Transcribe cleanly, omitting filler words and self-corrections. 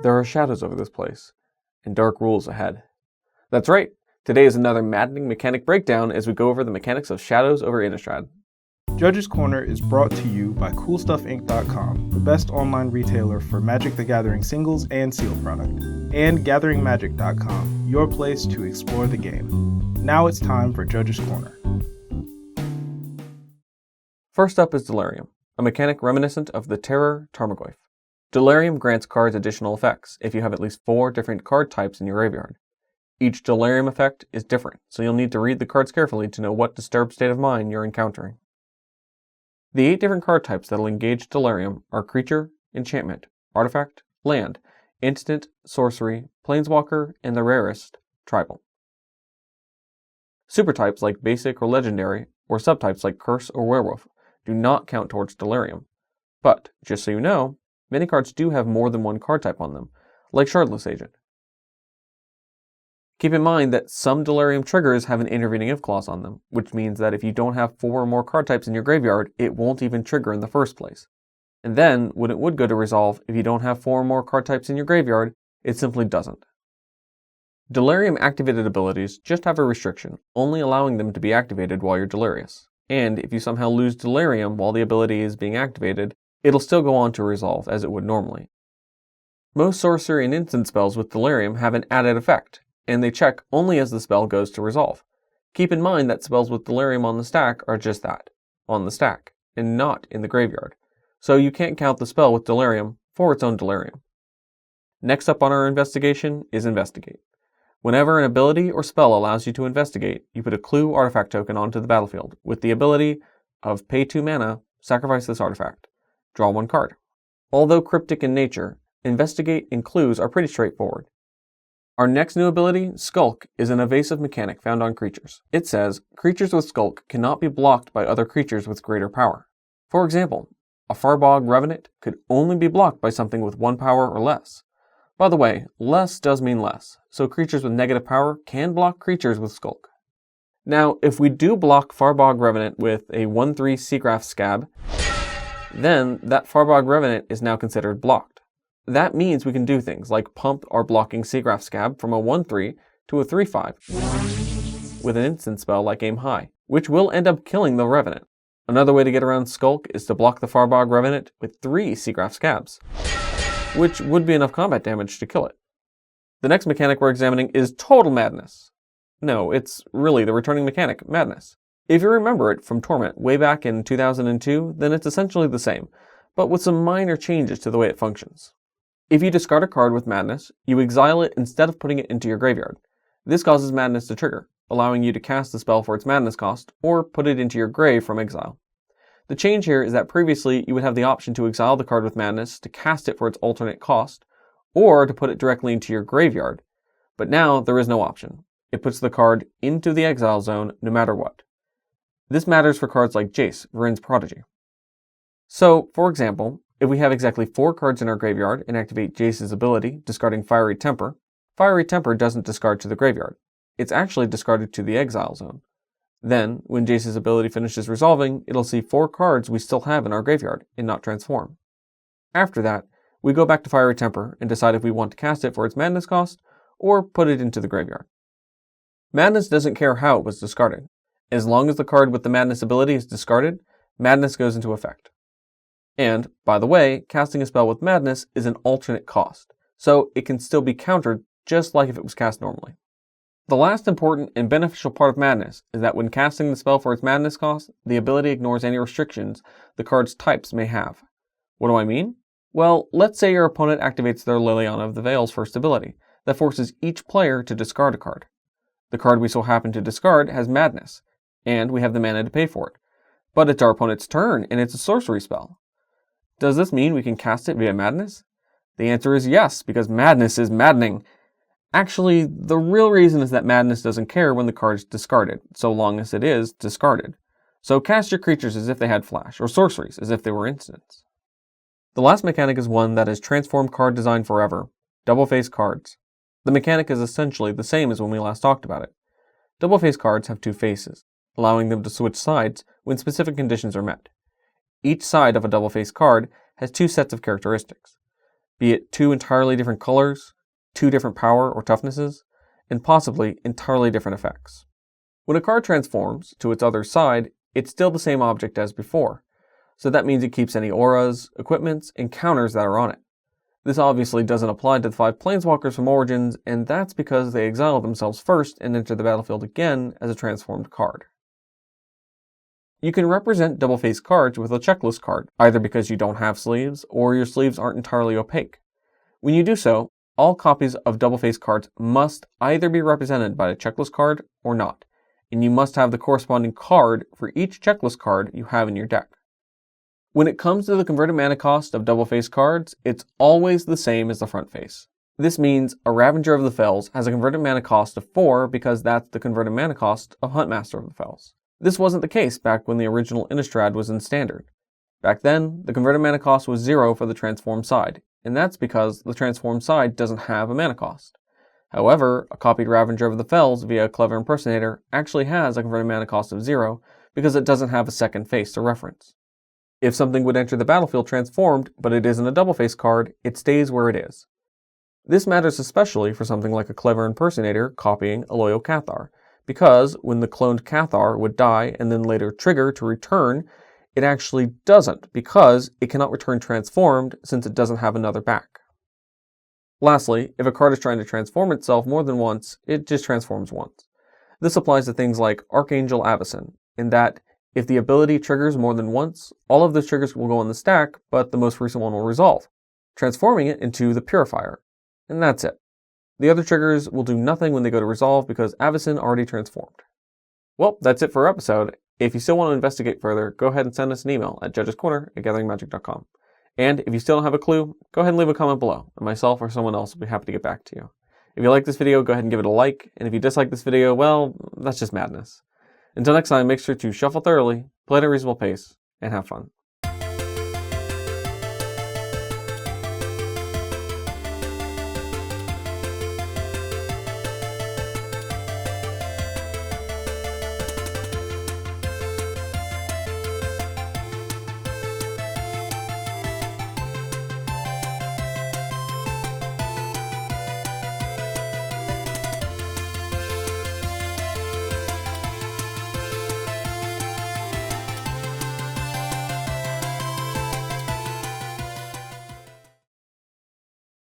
There are shadows over this place, and dark rules ahead. That's right, today is another maddening mechanic breakdown as we go over the mechanics of shadows over Innistrad. Judges Corner is brought to you by CoolStuffInc.com, the best online retailer for Magic the Gathering singles and sealed product, and gatheringmagic.com, your place to explore the game. Now it's time for Judges Corner. First up is Delirium, a mechanic reminiscent of the Terror Tarmogoyf. Delirium grants cards additional effects if you have at least 4 different card types in your graveyard. Each Delirium effect is different, so you'll need to read the cards carefully to know what disturbed state of mind you're encountering. The 8 different card types that'll engage Delirium are Creature, Enchantment, Artifact, Land, Instant, Sorcery, Planeswalker, and the rarest, Tribal. Super types like Basic or Legendary, or subtypes like Curse or Werewolf, do not count towards Delirium. But, just so you know, many cards do have more than one card type on them, like Shardless Agent. Keep in mind that some Delirium triggers have an intervening if clause on them, which means that if you don't have 4 or more card types in your graveyard, it won't even trigger in the first place. And then, when it would go to resolve, if you don't have 4 or more card types in your graveyard, it simply doesn't. Delirium activated abilities just have a restriction, only allowing them to be activated while you're delirious. And if you somehow lose Delirium while the ability is being activated, it'll still go on to resolve as it would normally. Most sorcery and instant spells with Delirium have an added effect, and they check only as the spell goes to resolve. Keep in mind that spells with Delirium on the stack are just that, on the stack, and not in the graveyard, so you can't count the spell with Delirium for its own Delirium. Next up on our investigation is Investigate. Whenever an ability or spell allows you to investigate, you put a clue artifact token onto the battlefield with the ability of pay 2 mana, sacrifice this artifact, draw 1 card. Although cryptic in nature, Investigate and clues are pretty straightforward. Our next new ability, Skulk, is an evasive mechanic found on creatures. It says, creatures with Skulk cannot be blocked by other creatures with greater power. For example, a Farbog Revenant could only be blocked by something with 1 power or less. By the way, less does mean less, so creatures with negative power can block creatures with Skulk. Now, if we do block Farbog Revenant with a 1/3 Seagraph Scab, then that Farbog Revenant is now considered blocked. That means we can do things like pump our blocking Seagraph Scab from a 1/3 to a 3/5 with an instant spell like Aim High, which will end up killing the Revenant. Another way to get around Skulk is to block the Farbog Revenant with 3 Seagraph Scabs, which would be enough combat damage to kill it. The next mechanic we're examining is Total Madness. No, it's really the returning mechanic, Madness. If you remember it from Torment way back in 2002, then it's essentially the same, but with some minor changes to the way it functions. If you discard a card with Madness, you exile it instead of putting it into your graveyard. This causes Madness to trigger, allowing you to cast the spell for its Madness cost, or put it into your grave from exile. The change here is that previously you would have the option to exile the card with Madness to cast it for its alternate cost, or to put it directly into your graveyard, but now there is no option. It puts the card into the exile zone no matter what. This matters for cards like Jace, Varin's Prodigy. So, for example, if we have exactly 4 cards in our graveyard and activate Jace's ability, discarding Fiery Temper doesn't discard to the graveyard. It's actually discarded to the exile zone. Then, when Jace's ability finishes resolving, it'll see 4 cards we still have in our graveyard and not transform. After that, we go back to Fiery Temper and decide if we want to cast it for its Madness cost or put it into the graveyard. Madness doesn't care how it was discarded. As long as the card with the Madness ability is discarded, Madness goes into effect. And, by the way, casting a spell with Madness is an alternate cost, so it can still be countered just like if it was cast normally. The last important and beneficial part of Madness is that when casting the spell for its Madness cost, the ability ignores any restrictions the card's types may have. What do I mean? Well, let's say your opponent activates their Liliana of the Veil's first ability, that forces each player to discard a card. The card we so happen to discard has Madness, and we have the mana to pay for it. But it's our opponent's turn, and it's a sorcery spell. Does this mean we can cast it via Madness? The answer is yes, because Madness is maddening. Actually, the real reason is that Madness doesn't care when the card is discarded, so long as it is discarded. So cast your creatures as if they had flash, or sorceries as if they were instants. The last mechanic is one that has transformed card design forever, double-face cards. The mechanic is essentially the same as when we last talked about it. Double-face cards have 2 faces, allowing them to switch sides when specific conditions are met. Each side of a double-face card has 2 sets of characteristics. be it 2 entirely different colors, 2 different power or toughnesses, and possibly entirely different effects. When a card transforms to its other side, it's still the same object as before, so that means it keeps any auras, equipments, and counters that are on it. This obviously doesn't apply to the 5 Planeswalkers from Origins, and that's because they exile themselves first and enter the battlefield again as a transformed card. You can represent double-faced cards with a checklist card, either because you don't have sleeves, or your sleeves aren't entirely opaque. When you do so, all copies of double-faced cards must either be represented by a checklist card or not, and you must have the corresponding card for each checklist card you have in your deck. When it comes to the converted mana cost of double-faced cards, it's always the same as the front face. This means a Ravager of the Fells has a converted mana cost of 4 because that's the converted mana cost of Huntmaster of the Fells. This wasn't the case back when the original Innistrad was in Standard. Back then, the converted mana cost was 0 for the transformed side, and that's because the transformed side doesn't have a mana cost. However, a copied Ravager of the Fells via a Clever Impersonator actually has a converted mana cost of 0 because it doesn't have a second face to reference. If something would enter the battlefield transformed, but it isn't a double-faced card, it stays where it is. This matters especially for something like a Clever Impersonator copying a Loyal Cathar, because when the cloned Cathar would die and then later trigger to return, it actually doesn't, because it cannot return transformed since it doesn't have another back. Lastly, if a card is trying to transform itself more than once, it just transforms once. This applies to things like Archangel Avacyn, in that if the ability triggers more than once, all of those triggers will go on the stack, but the most recent one will resolve, transforming it into the Purifier. And that's it. The other triggers will do nothing when they go to resolve because Avacyn already transformed. Well, that's it for our episode. If you still want to investigate further, go ahead and send us an email at judgescorner@gatheringmagic.com. And if you still don't have a clue, go ahead and leave a comment below, and myself or someone else will be happy to get back to you. If you like this video, go ahead and give it a like, and if you dislike this video, well, that's just madness. Until next time, make sure to shuffle thoroughly, play at a reasonable pace, and have fun.